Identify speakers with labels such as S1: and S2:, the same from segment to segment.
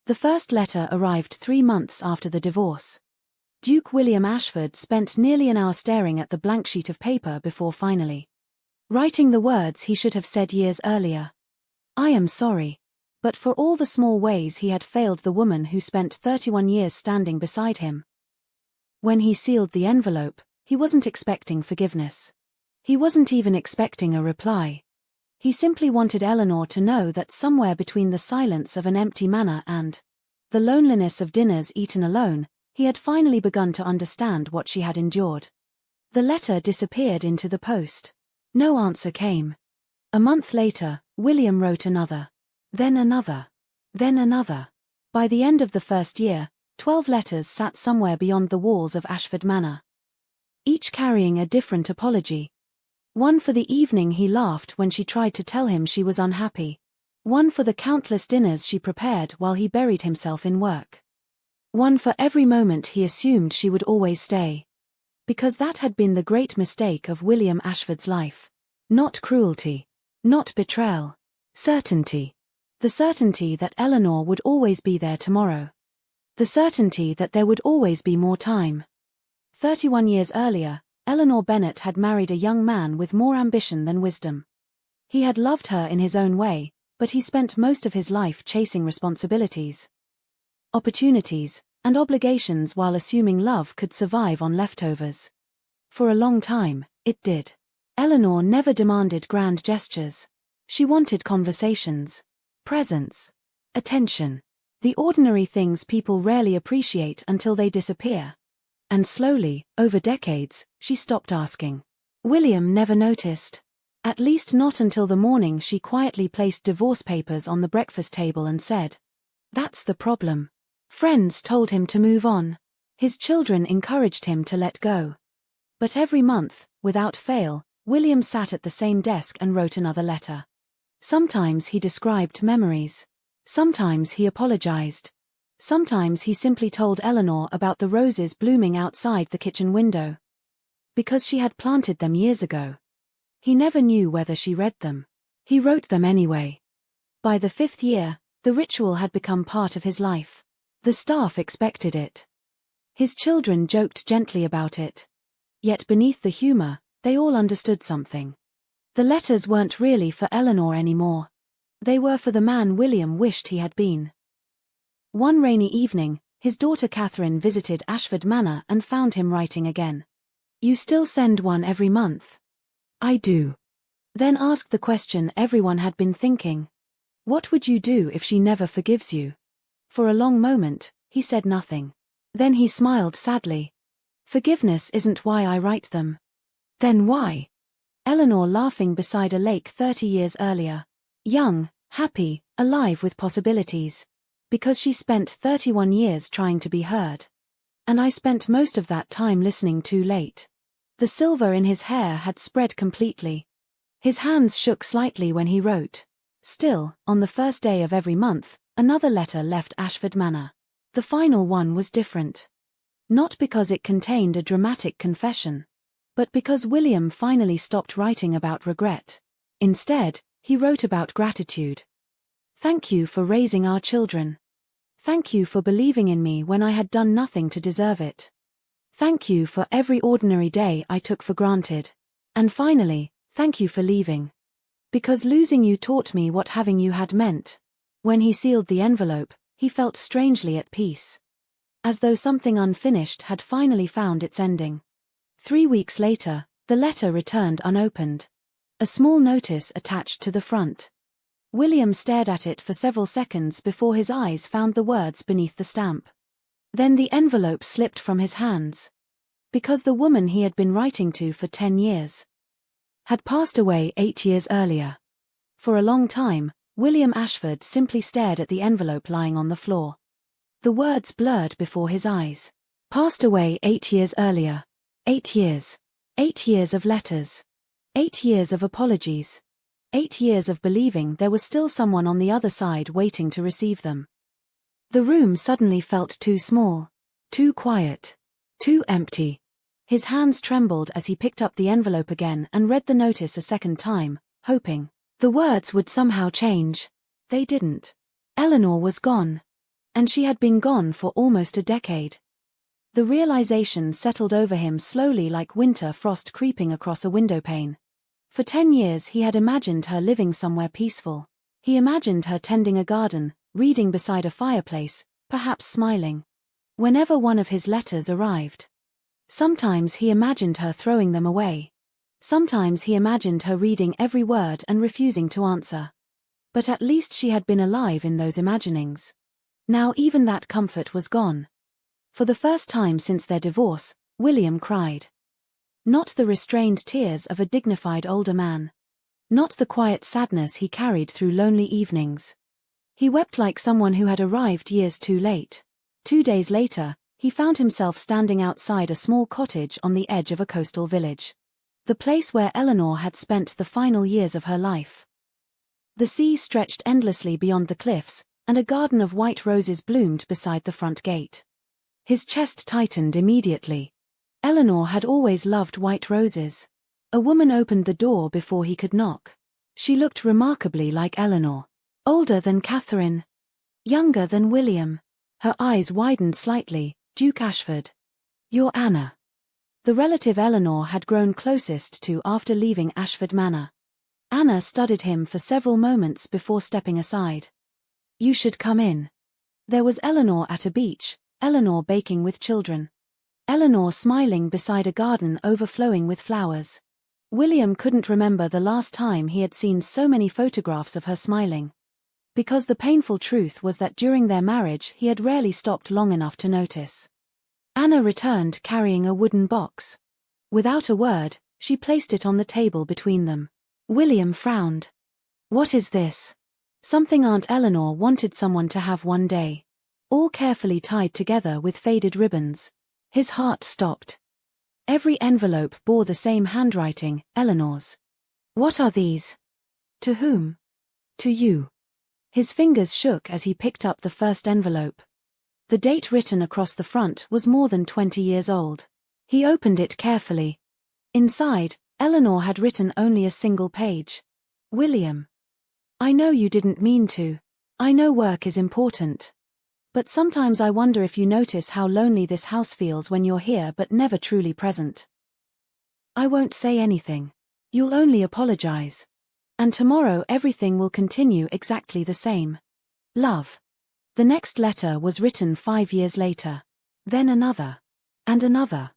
S1: The first letter arrived 3 months after the divorce. Duke William Ashford spent nearly an hour staring at the blank sheet of paper before finally writing the words he should have said years earlier. I am sorry. But for all the small ways he had failed the woman who spent 31 years standing beside him. When he sealed the envelope, he wasn't expecting forgiveness. He wasn't even expecting a reply. He simply wanted Eleanor to know that somewhere between the silence of an empty manor and the loneliness of dinners eaten alone, he had finally begun to understand what she had endured. The letter disappeared into the post. No answer came. A month later, William wrote another. Then another. Then another. By the end of the first year, 12 letters sat somewhere beyond the walls of Ashford Manor. Each carrying a different apology. One for the evening he laughed when she tried to tell him she was unhappy. One for the countless dinners she prepared while he buried himself in work. One for every moment he assumed she would always stay. Because that had been the great mistake of William Ashford's life. Not cruelty. Not betrayal. Certainty. The certainty that Eleanor would always be there tomorrow. The certainty that there would always be more time. 31 years earlier, Eleanor Bennet had married a young man with more ambition than wisdom. He had loved her in his own way, but he spent most of his life chasing responsibilities, opportunities, and obligations while assuming love could survive on leftovers. For a long time, it did. Eleanor never demanded grand gestures. She wanted conversations, presence, attention. The ordinary things people rarely appreciate until they disappear. And slowly, over decades, she stopped asking. William never noticed. At least not until the morning she quietly placed divorce papers on the breakfast table and said, "That's the problem." Friends told him to move on. His children encouraged him to let go. But every month, without fail, William sat at the same desk and wrote another letter. Sometimes he described memories. Sometimes he apologized. Sometimes he simply told Eleanor about the roses blooming outside the kitchen window. Because she had planted them years ago. He never knew whether she read them. He wrote them anyway. By the 5th year, the ritual had become part of his life. The staff expected it. His children joked gently about it. Yet beneath the humor, they all understood something. The letters weren't really for Eleanor anymore. They were for the man William wished he had been. One rainy evening, his daughter Catherine visited Ashford Manor and found him writing again. "You still send one every month?" "I do." Then asked the question everyone had been thinking. "What would you do if she never forgives you?" For a long moment, he said nothing. Then he smiled sadly. "Forgiveness isn't why I write them." "Then why?" Eleanor laughing beside a lake 30 years earlier. Young, happy, alive with possibilities. Because she spent 31 years trying to be heard. And I spent most of that time listening too late. The silver in his hair had spread completely. His hands shook slightly when he wrote. Still, on the first day of every month, another letter left Ashford Manor. The final one was different. Not because it contained a dramatic confession. But because William finally stopped writing about regret. Instead, he wrote about gratitude. "Thank you for raising our children. Thank you for believing in me when I had done nothing to deserve it. Thank you for every ordinary day I took for granted. And finally, thank you for leaving. Because losing you taught me what having you had meant." When he sealed the envelope, he felt strangely at peace. As though something unfinished had finally found its ending. 3 weeks later, the letter returned unopened. A small notice attached to the front. William stared at it for several seconds before his eyes found the words beneath the stamp. Then the envelope slipped from his hands. Because the woman he had been writing to for 10 years had passed away 8 years earlier. For a long time, William Ashford simply stared at the envelope lying on the floor. The words blurred before his eyes. Passed away 8 years earlier. 8 years. 8 years of letters. 8 years of apologies. 8 years of believing there was still someone on the other side waiting to receive them. The room suddenly felt too small. Too quiet. Too empty. His hands trembled as he picked up the envelope again and read the notice a second time, hoping the words would somehow change. They didn't. Eleanor was gone. And she had been gone for almost a decade. The realization settled over him slowly like winter frost creeping across a windowpane. For 10 years he had imagined her living somewhere peaceful. He imagined her tending a garden, reading beside a fireplace, perhaps smiling. Whenever one of his letters arrived. Sometimes he imagined her throwing them away. Sometimes he imagined her reading every word and refusing to answer. But at least she had been alive in those imaginings. Now even that comfort was gone. For the first time since their divorce, William cried. Not the restrained tears of a dignified older man. Not the quiet sadness he carried through lonely evenings. He wept like someone who had arrived years too late. 2 days later, he found himself standing outside a small cottage on the edge of a coastal village. The place where Eleanor had spent the final years of her life. The sea stretched endlessly beyond the cliffs, and a garden of white roses bloomed beside the front gate. His chest tightened immediately. Eleanor had always loved white roses. A woman opened the door before he could knock. She looked remarkably like Eleanor. Older than Catherine. Younger than William. Her eyes widened slightly. Duke Ashford. You're Anna. The relative Eleanor had grown closest to after leaving Ashford Manor. Anna studied him for several moments before stepping aside. You should come in. There was Eleanor at a beach, Eleanor baking with children. Eleanor smiling beside a garden overflowing with flowers. William couldn't remember the last time he had seen so many photographs of her smiling. Because the painful truth was that during their marriage he had rarely stopped long enough to notice. Anna returned carrying a wooden box. Without a word, she placed it on the table between them. William frowned. What is this? Something Aunt Eleanor wanted someone to have one day. All carefully tied together with faded ribbons. His heart stopped. Every envelope bore the same handwriting, Eleanor's. What are these? To whom? To you. His fingers shook as he picked up the first envelope. The date written across the front was more than 20 years old. He opened it carefully. Inside, Eleanor had written only a single page. William. I know you didn't mean to. I know work is important. But sometimes I wonder if you notice how lonely this house feels when you're here but never truly present. I won't say anything. You'll only apologize. And tomorrow everything will continue exactly the same. Love. The next letter was written 5 years later. Then another. And another.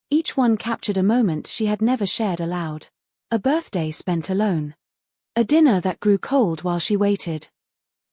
S1: Each one captured a moment she had never shared aloud. A birthday spent alone. A dinner that grew cold while she waited.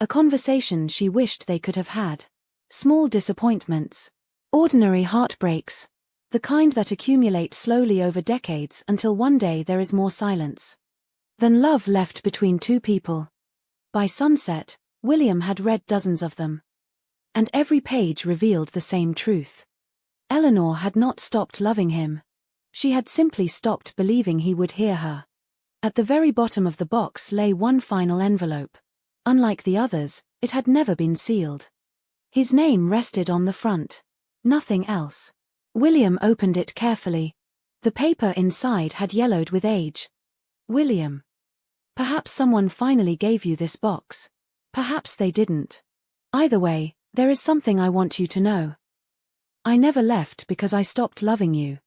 S1: A conversation she wished they could have had. Small disappointments. Ordinary heartbreaks. The kind that accumulate slowly over decades until one day there is more silence than love left between two people. By sunset, William had read dozens of them. And every page revealed the same truth. Eleanor had not stopped loving him. She had simply stopped believing he would hear her. At the very bottom of the box lay one final envelope. Unlike the others, it had never been sealed. His name rested on the front. Nothing else. William opened it carefully. The paper inside had yellowed with age. William. Perhaps someone finally gave you this box. Perhaps they didn't. Either way, there is something I want you to know. I never left because I stopped loving you.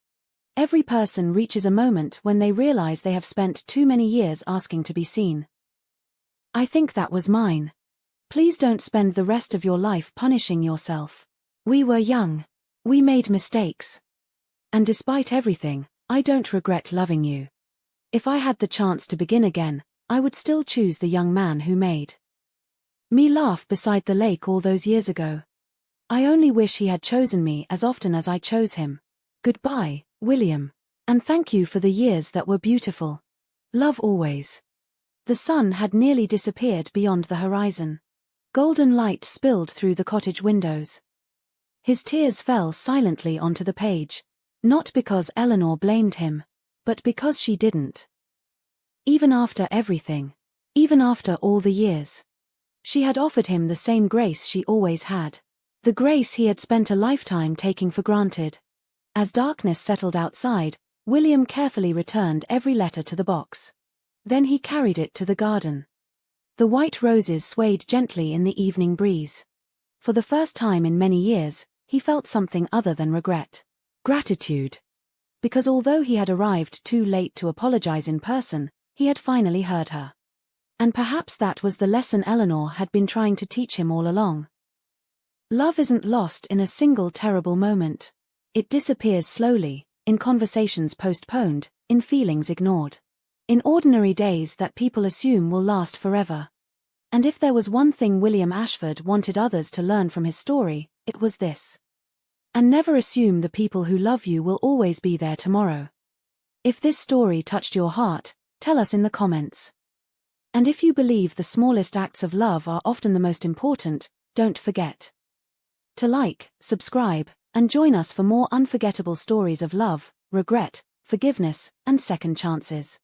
S1: Every person reaches a moment when they realize they have spent too many years asking to be seen. I think that was mine. Please don't spend the rest of your life punishing yourself. We were young. We made mistakes. And despite everything, I don't regret loving you. If I had the chance to begin again, I would still choose the young man who made me laugh beside the lake all those years ago. I only wish he had chosen me as often as I chose him. Goodbye, William. And thank you for the years that were beautiful. Love always. The sun had nearly disappeared beyond the horizon. Golden light spilled through the cottage windows. His tears fell silently onto the page, not because Eleanor blamed him, but because she didn't. Even after everything, even after all the years, she had offered him the same grace she always had. The grace he had spent a lifetime taking for granted. As darkness settled outside, William carefully returned every letter to the box. Then he carried it to the garden. The white roses swayed gently in the evening breeze. For the first time in many years, he felt something other than regret. Gratitude. Because although he had arrived too late to apologize in person, he had finally heard her. And perhaps that was the lesson Eleanor had been trying to teach him all along. Love isn't lost in a single terrible moment. It disappears slowly, in conversations postponed, in feelings ignored. In ordinary days that people assume will last forever. And if there was one thing William Ashford wanted others to learn from his story, it was this. And never assume the people who love you will always be there tomorrow. If this story touched your heart, tell us in the comments. And if you believe the smallest acts of love are often the most important, don't forget to like, subscribe, and join us for more unforgettable stories of love, regret, forgiveness, and second chances.